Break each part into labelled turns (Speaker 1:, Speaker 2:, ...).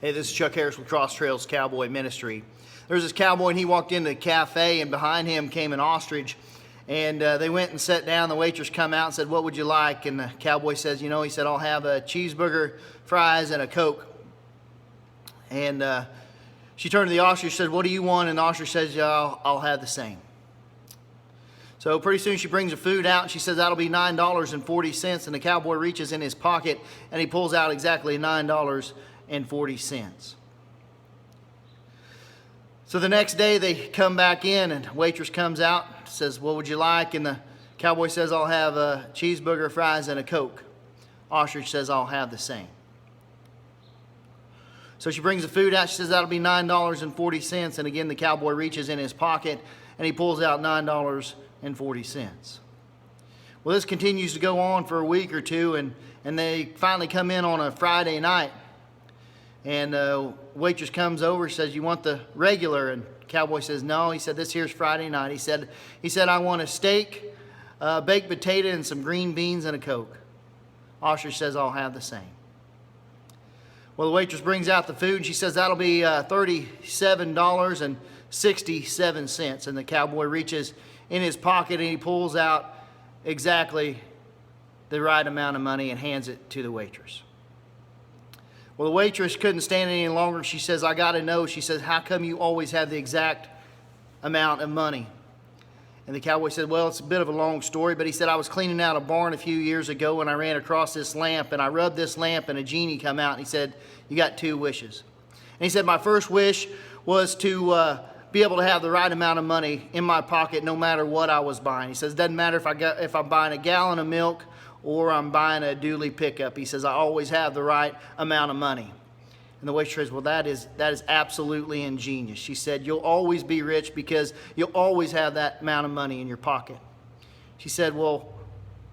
Speaker 1: Hey, this is Chuck Harris with Cross Trails Cowboy Ministry. There's this cowboy, and he walked into the cafe, and behind him came an ostrich. And they went and sat down. The waitress come out and said, "What would you like?" And the cowboy says, he said, "I'll have a cheeseburger, fries, and a Coke." And she turned to the ostrich and said, "What do you want?" And the ostrich says, "Yeah, I'll have the same." So pretty soon she brings the food out, and she says, "That'll be $9.40. And the cowboy reaches in his pocket, and he pulls out exactly $9.40. So the next day they come back in, and the waitress comes out, says, "What would you like?" And the cowboy says, "I'll have a cheeseburger, fries, and a Coke." Ostrich says, "I'll have the same." So she brings the food out. She says, "That'll be $9.40. And again, the cowboy reaches in his pocket, and he pulls out $9.40. Well, this continues to go on for a week or two, and they finally come in on a Friday night. And waitress comes over, says, "You want the regular?" And cowboy says, "No." He said, "This here's Friday night." He said, "I want a steak, baked potato, and some green beans and a Coke." Ostrich says, "I'll have the same." Well, the waitress brings out the food, and she says, "That'll be $37.67. And the cowboy reaches in his pocket, and he pulls out exactly the right amount of money and hands it to the waitress. Well, the waitress couldn't stand it any longer. She says, "I got to know." She says, "How come you always have the exact amount of money?" And the cowboy said, "Well, it's a bit of a long story, but," he said, "I was cleaning out a barn a few years ago, and I ran across this lamp, and I rubbed this lamp, and a genie come out." And he said, "You got two wishes." And he said, "My first wish was to be able to have the right amount of money in my pocket no matter what I was buying." He says, "It doesn't matter if I'm buying a gallon of milk or I'm buying a dually pickup." He says, "I always have the right amount of money." And the waitress says, "Well, that is absolutely ingenious." She said, "You'll always be rich because you'll always have that amount of money in your pocket." She said, "Well,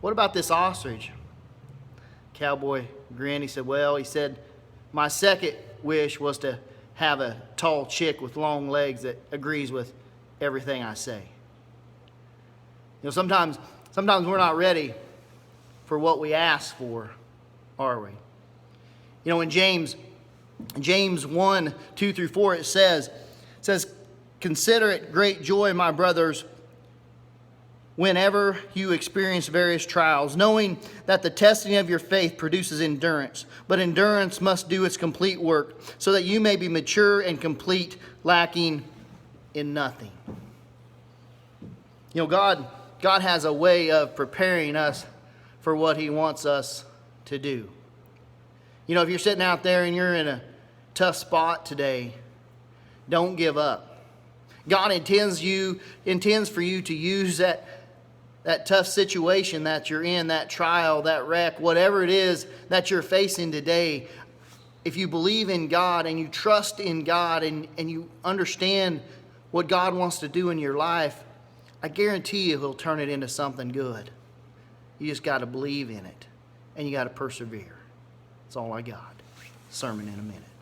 Speaker 1: what about this ostrich?" Cowboy grinned. He said, "Well," he said, "my second wish was to have a tall chick with long legs that agrees with everything I say." Sometimes we're not ready for what we ask for, are we? In James 1:2-4, it says, "Consider it great joy, my brothers, whenever you experience various trials, knowing that the testing of your faith produces endurance. But endurance must do its complete work, so that you may be mature and complete, lacking in nothing." God has a way of preparing us for what He wants us to do. If you're sitting out there and you're in a tough spot today, don't give up. God intends for you to use that tough situation that you're in, that trial, that wreck, whatever it is that you're facing today. If you believe in God and you trust in God and you understand what God wants to do in your life, I guarantee you He'll turn it into something good. You just got to believe in it, and you got to persevere. That's all I got. Sermon in a minute.